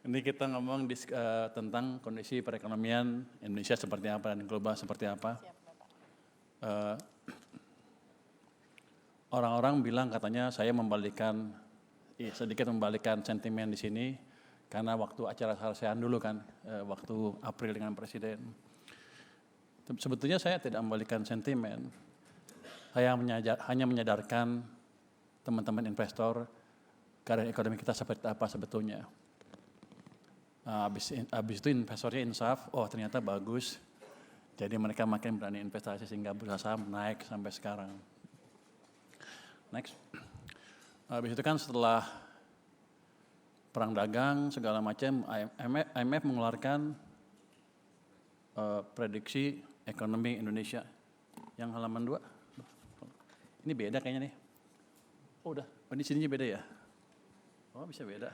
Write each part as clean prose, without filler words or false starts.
Ini kita ngomong tentang kondisi perekonomian Indonesia seperti apa dan global seperti apa. Orang-orang bilang katanya saya sedikit membalikkan sentimen di sini karena waktu acara ASEAN dulu kan, waktu April dengan Presiden. Sebetulnya saya tidak membalikkan sentimen, saya hanya menyadarkan teman-teman investor keadaan ekonomi kita seperti apa sebetulnya. Habis itu investornya insaf, oh ternyata bagus, jadi mereka makin berani investasi sehingga bursa saham naik sampai sekarang. Next. Habis itu kan setelah perang dagang segala macam, IMF mengeluarkan prediksi ekonomi Indonesia. Yang halaman 2. Ini beda kayaknya nih. Oh udah, di sininya beda ya? Oh bisa beda.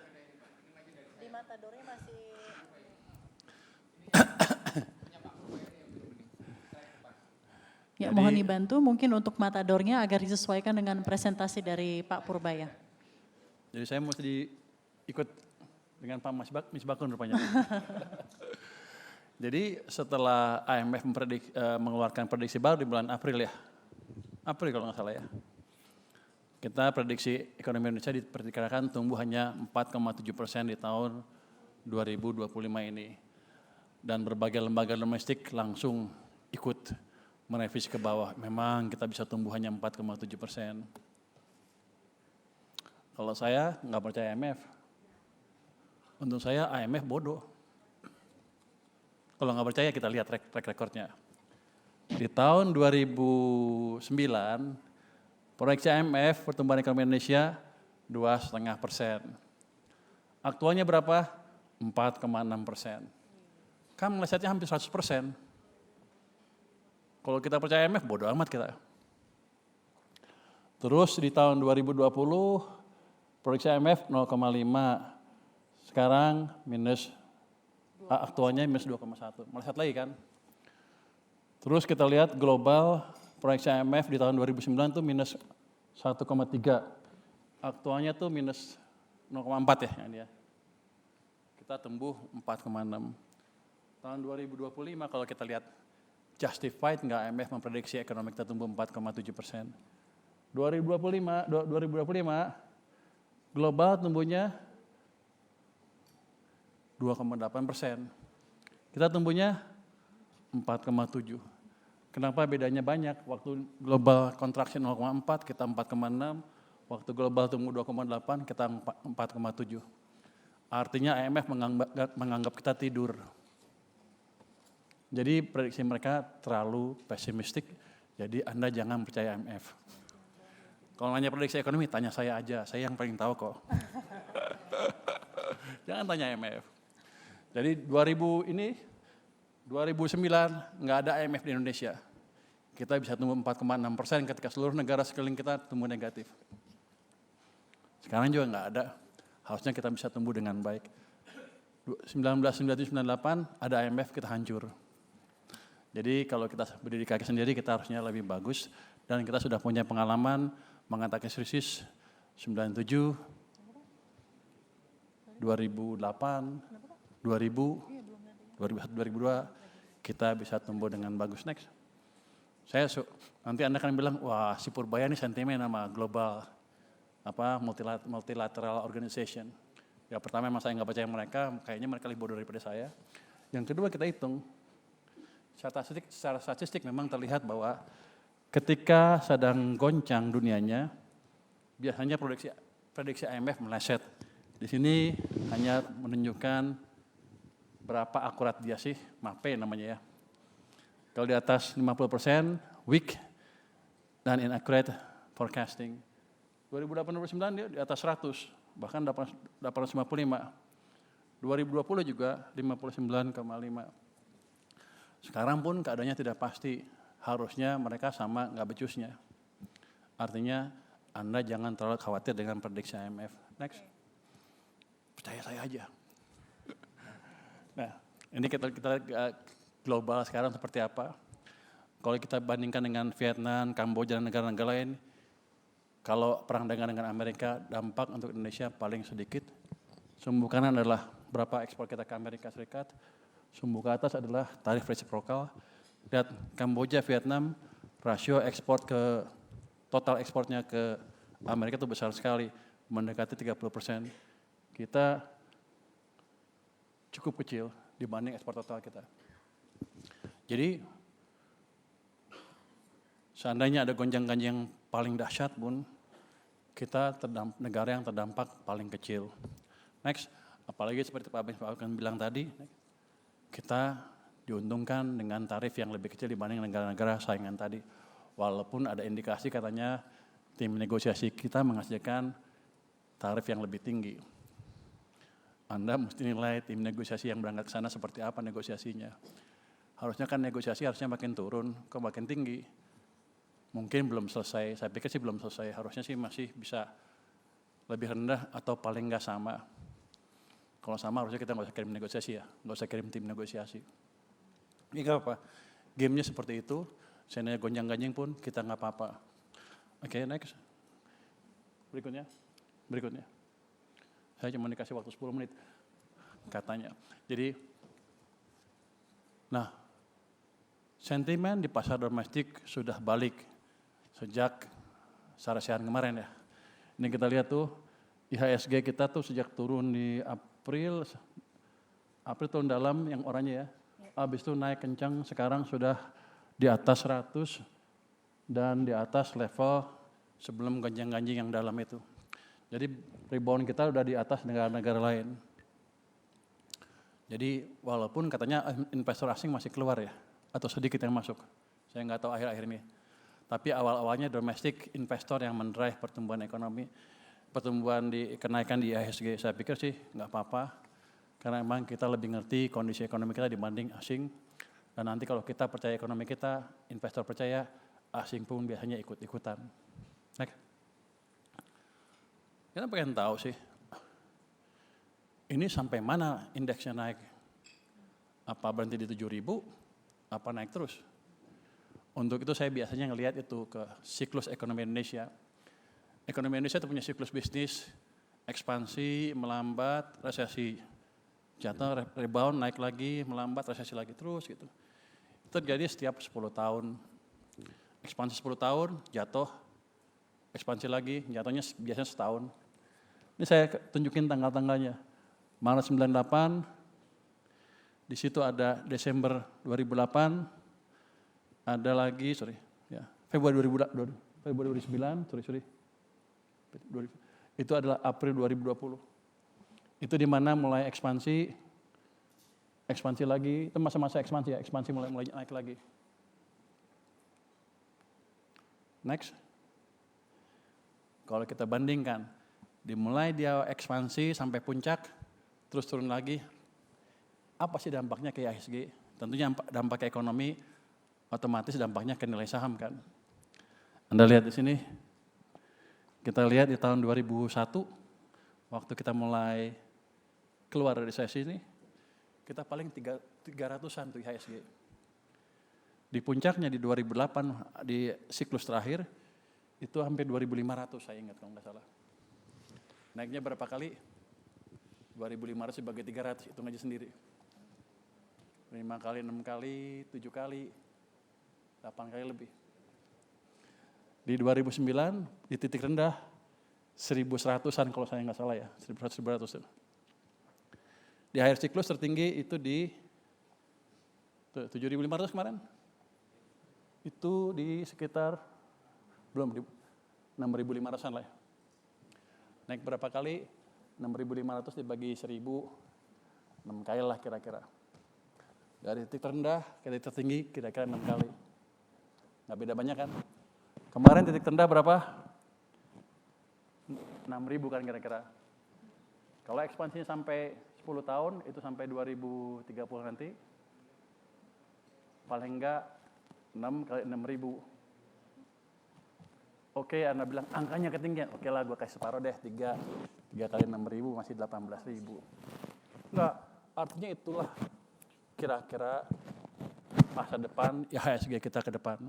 Di Matadornya masih. Ya, jadi, mohon dibantu mungkin untuk Matadornya agar disesuaikan dengan presentasi dari Pak Purbaya. Jadi saya mesti ikut dengan Pak Misbakun rupanya. Jadi setelah IMF mengeluarkan prediksi baru di bulan April ya, April kalau nggak salah ya, kita prediksi ekonomi Indonesia diperkirakan tumbuh hanya 4,7% di tahun 2025 ini. Dan berbagai lembaga domestik langsung ikut merevisi ke bawah. Memang kita bisa tumbuh hanya 4,7%. Kalau saya nggak percaya IMF, untuk saya IMF bodoh. Kalau nggak percaya kita lihat track recordnya. Di tahun 2009, proyeksi IMF pertumbuhan ekonomi Indonesia 2,5%. Aktualnya berapa? 4,6%. Kan melesetnya hampir 100%. Kalau kita percaya IMF, bodoh amat kita. Terus di tahun 2020, proyeksi IMF 0,5. Sekarang aktualnya minus 2,1. Meleset lagi kan. Terus kita lihat global, proyeksi IMF di tahun 2009 itu minus 1,3. Aktualnya tuh minus 0,4 ya. Ini ya. Kita tumbuh 4,6. Tahun 2025 kalau kita lihat, justified nggak IMF memprediksi ekonomi kita tumbuh 4,7%. 2025 global tumbuhnya 2,8%. Kita tumbuhnya 4,7. Kenapa bedanya banyak? Waktu global contraction 0,4, kita 4,6. Waktu global tumbuh 2,8, kita 4,7. Artinya IMF menganggap kita tidur. Jadi prediksi mereka terlalu pesimistik, jadi Anda jangan percaya IMF. Kalau nanya prediksi ekonomi, tanya saya aja, saya yang paling tahu kok. Jangan tanya IMF. Jadi 2009 nggak ada IMF di Indonesia. Kita bisa tumbuh 4,6% ketika seluruh negara sekeliling kita tumbuh negatif. Sekarang juga nggak ada, harusnya kita bisa tumbuh dengan baik. 1997-98 ada IMF, kita hancur. Jadi kalau kita berdiri kaki sendiri kita harusnya lebih bagus dan kita sudah punya pengalaman mengatasi krisis 97, 2008, 2000, 2002 kita bisa tumbuh dengan bagus. Next. Nanti Anda akan bilang, wah si Purbaya ini sentimen sama global multilateral organization. Ya pertama memang saya nggak percaya mereka, kayaknya mereka lebih bodoh daripada saya. Yang kedua kita hitung. Secara statistik memang terlihat bahwa ketika sedang goncang dunianya, biasanya prediksi IMF meleset. Di sini hanya menunjukkan berapa akurat dia sih, MAPE namanya ya. Kalau di atas 50%, weak dan inaccurate forecasting. 2089 dia di atas 100, bahkan 855. 2020 juga 59,5. Sekarang pun keadaannya tidak pasti, harusnya mereka sama nggak becusnya. Artinya Anda jangan terlalu khawatir dengan prediksi IMF. Next. Percaya saya aja. Nah, ini kita global sekarang seperti apa. Kalau kita bandingkan dengan Vietnam, Kamboja, dan negara-negara lain, kalau perang dagang dengan Amerika, dampak untuk Indonesia paling sedikit. Sumber kanan adalah berapa ekspor kita ke Amerika Serikat, sumbu ke atas adalah tarif resiprokal. Lihat Kamboja, Vietnam, rasio ekspor ke total ekspornya ke Amerika itu besar sekali, mendekati 30%. Kita cukup kecil dibanding ekspor total kita. Jadi seandainya ada gonjang-ganjing yang paling dahsyat pun, kita negara yang terdampak paling kecil. Next, apalagi seperti Pak Ben bilang tadi, kita diuntungkan dengan tarif yang lebih kecil dibanding negara-negara saingan tadi. Walaupun ada indikasi katanya tim negosiasi kita menghasilkan tarif yang lebih tinggi. Anda mesti nilai tim negosiasi yang berangkat ke sana seperti apa negosiasinya. Harusnya kan negosiasi harusnya makin turun, kok makin tinggi. Mungkin belum selesai, saya pikir sih belum selesai. Harusnya sih masih bisa lebih rendah atau paling nggak sama. Kalau sama harusnya kita nggak usah kirim negosiasi ya, nggak usah kirim tim negosiasi. Ini nggak apa, gamenya seperti itu, seandainya gonjang-ganjing pun kita nggak apa-apa. Oke, next. Berikutnya. Saya cuma dikasih waktu 10 menit, katanya. Jadi, nah, sentimen di pasar domestik sudah balik sejak sarasian kemarin ya. Ini kita lihat tuh, IHSG kita tuh sejak turun di April turun dalam yang oranye ya. Habis itu naik kencang, sekarang sudah di atas 100 dan di atas level sebelum gonjang-ganjing yang dalam itu. Jadi rebound kita udah di atas negara-negara lain. Jadi walaupun katanya investor asing masih keluar ya, atau sedikit yang masuk. Saya nggak tahu akhir-akhir ini. Tapi awal-awalnya domestik investor yang mendrive pertumbuhan ekonomi, kenaikan di IHSG. Saya pikir sih nggak apa-apa, karena memang kita lebih ngerti kondisi ekonomi kita dibanding asing. Dan nanti kalau kita percaya ekonomi kita, investor percaya, asing pun biasanya ikut-ikutan. Next. Kita pengen tahu sih, ini sampai mana indeksnya naik? Apa berhenti di 7.000? Apa naik terus? Untuk itu saya biasanya ngelihat itu ke siklus ekonomi Indonesia. Ekonomi Indonesia itu punya siklus bisnis, ekspansi, melambat, resesi. Jatuh, rebound, naik lagi, melambat, resesi lagi, terus gitu. Itu terjadi setiap 10 tahun. Ekspansi 10 tahun, jatuh, ekspansi lagi, jatuhnya biasanya setahun. Ini saya tunjukin tanggal-tanggalnya. Maret 98, di situ ada Desember 2008, ada lagi, Februari 2009, itu adalah April 2020. Itu di mana mulai ekspansi lagi, itu masa-masa ekspansi ya, ekspansi mulai naik lagi. Next. Kalau kita bandingkan, dimulai dia ekspansi sampai puncak, terus turun lagi, apa sih dampaknya ke IHSG? Tentunya dampak ekonomi, otomatis dampaknya ke nilai saham kan. Anda lihat di sini, kita lihat di tahun 2001, waktu kita mulai keluar dari sesi ini, kita paling 300-an tuh IHSG. Di puncaknya di 2008, di siklus terakhir, itu hampir 2.500 saya ingat kalau nggak salah. Naiknya berapa kali? 2.500 sebagai 300, hitung aja sendiri. 5 kali, 6 kali, 7 kali, 8 kali lebih. Di 2009, di titik rendah, 1.100-an kalau saya nggak salah ya, 1.100-1.200. Di akhir siklus tertinggi itu di 7.500 kemarin. Itu di sekitar, belum, 6.500-an lah ya. Naik berapa kali? 6.500 dibagi 1.000, 6 kali lah kira-kira. Dari titik terendah ke titik tertinggi kira-kira 6 kali. Nggak beda banyak kan? Kemarin titik terendah berapa? 6.000 kan kira-kira. Kalau ekspansinya sampai 10 tahun, itu sampai 2030 nanti, paling enggak 6 kali 6.000. Oke, Anda bilang angkanya ketinggian. Oke lah, gue kasih separuh deh, 3 kali 6.000 masih 18.000. Enggak, artinya itulah kira-kira masa depan IHSG kita ke depan.